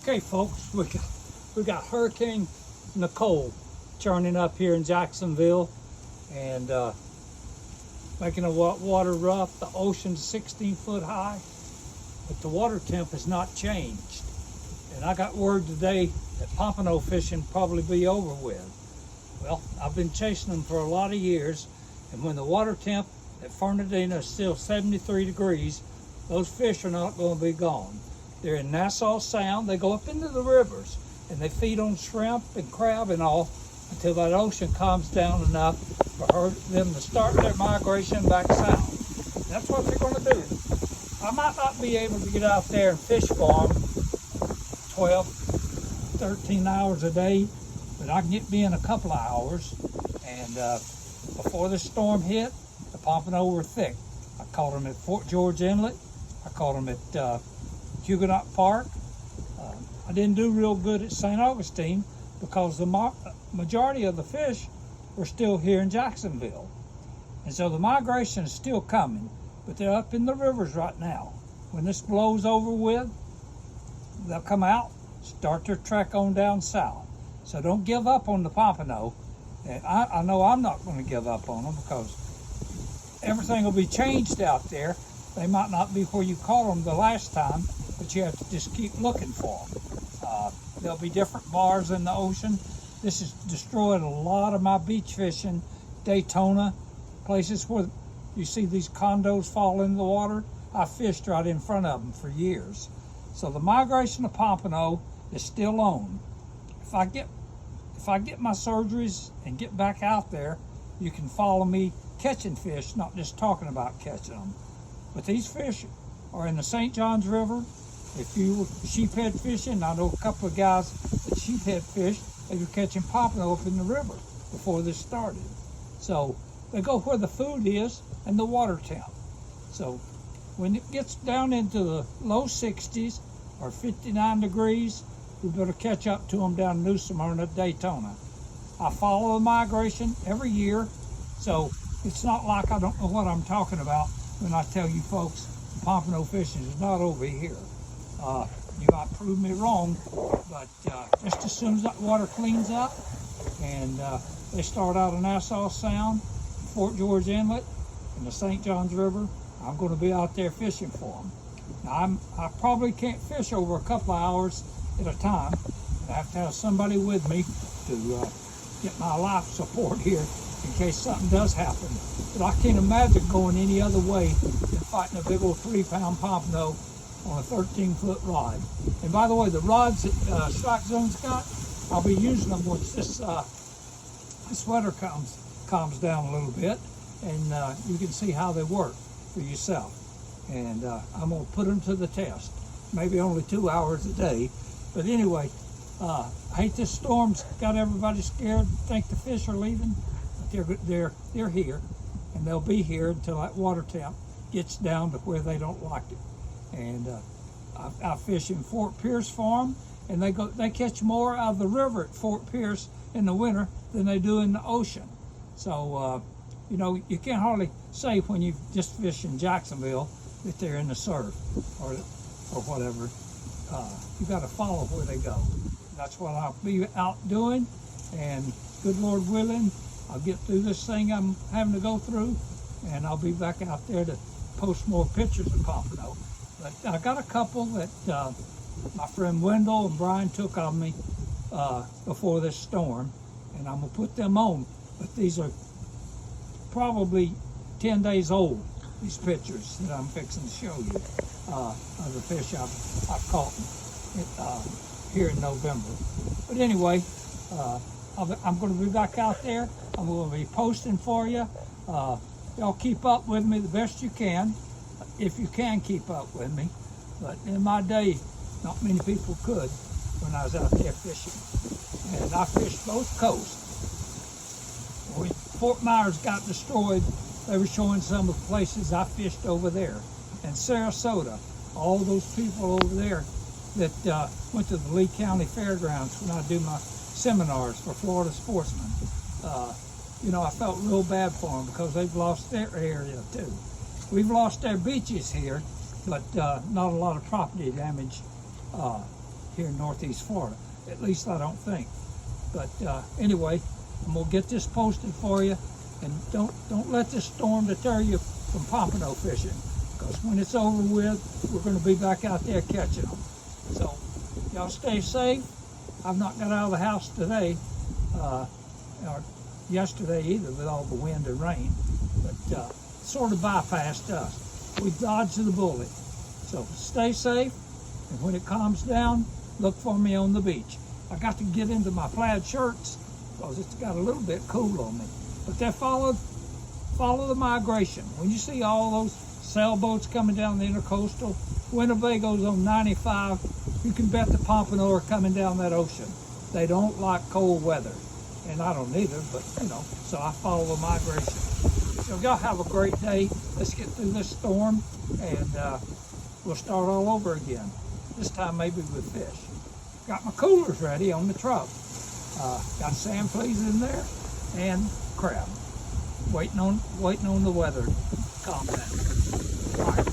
Okay, folks, we got Hurricane Nicole churning up here in Jacksonville and making the water rough. The ocean's 16 foot high, but the water temp has not changed. And I got word today that pompano fishing probably be over with. Well, I've been chasing them for a lot of years, and when the water temp at Fernandina is still 73 degrees, those fish are not going to be gone. They're in Nassau Sound. They go up into the rivers and they feed on shrimp and crab and all until that ocean calms down enough for them to start their migration back south. That's what they're going to do. I might not be able to get out there and fish for them 12, 13 hours a day, but I can get me in a couple of hours. And before the storm hit, the pompano were thick. I caught them at Fort George Inlet. I caught them at Huguenot Park. I didn't do real good at St. Augustine because the majority of the fish were still here in Jacksonville. And so the migration is still coming, but they're up in the rivers right now. When this blows over with, they'll come out, start their trek on down south. So don't give up on the pompano. And I know I'm not going to give up on them because everything will be changed out there. They might not be where you caught them the last time, but you have to just keep looking for them. There'll be different bars in the ocean. This has destroyed a lot of my beach fishing. Daytona, places where you see these condos fall in the water. I fished right in front of them for years. So the migration of pompano is still on. If I get my surgeries and get back out there, you can follow me catching fish, not just talking about catching them. But these fish are in the St. Johns River. If you were sheephead fishing, I know a couple of guys that sheephead fish, they were catching pompano up in the river before this started. So they go where the food is and the water temp. So when it gets down into the low 60s or 59 degrees, we better catch up to them down in New Smyrna, Daytona. I follow the migration every year, so it's not like I don't know what I'm talking about when I tell you folks the pompano fishing is not over here. You might prove me wrong, but just as soon as that water cleans up and they start out of Nassau Sound, Fort George Inlet, and the St. Johns River, I'm going to be out there fishing for them. Now, I probably can't fish over a couple of hours at a time. I have to have somebody with me to get my life support here in case something does happen. But I can't imagine going any other way than fighting a big old 3-pound pompano on a 13-foot rod. And by the way, the rods that Strike Zone's got, I'll be using them once this weather calms down a little bit, and you can see how they work for yourself. And I'm going to put them to the test. Maybe only 2 hours a day. But anyway, I hate this storm's got everybody scared, think the fish are leaving. But they're here, and they'll be here until that water temp gets down to where they don't like it. And I fish in Fort Pierce for them, and they catch more out of the river at Fort Pierce in the winter than they do in the ocean. So you know, you can't hardly say when you just fish in Jacksonville that they're in the surf or whatever. You got to follow where they go. That's what I'll be out doing, and good Lord willing, I'll get through this thing I'm having to go through, and I'll be back out there to post more pictures of pompano. But I got a couple that my friend Wendell and Brian took of me before this storm, and I'm gonna put them on. But these are probably 10 days old, these pictures that I'm fixing to show you of the fish I've caught here in November. But anyway, I'm going to be back out there. I'm going to be posting for you. Y'all keep up with me the best you can, if you can keep up with me. But in my day, not many people could when I was out there fishing. And I fished both coasts. When Fort Myers got destroyed, they were showing some of the places I fished over there. And Sarasota, all those people over there that went to the Lee County Fairgrounds when I do my seminars for Florida sportsmen. You know, I felt real bad for them because they've lost their area too. We've lost their beaches here, but not a lot of property damage here in Northeast Florida. At least I don't think. But anyway, I'm gonna get this posted for you, and don't let this storm deter you from pompano fishing, because when it's over with, we're gonna be back out there catching them. So y'all stay safe. I've not got out of the house today, or yesterday either, with all the wind and rain, but sort of bypassed us. We dodged the bullet. So stay safe, and when it calms down, look for me on the beach. I got to get into my plaid shirts because it's got a little bit cool on me. But they follow the migration. When you see all those sailboats coming down the intercoastal, Winnebago's on 95, you can bet the pompano are coming down that ocean. They don't like cold weather, and I don't either, but you know, so I follow the migration. So y'all have a great day. Let's get through this storm, and we'll start all over again. This time maybe with fish. Got my coolers ready on the truck. Got sand fleas in there and crab. Waiting on the weather to calm down. All right.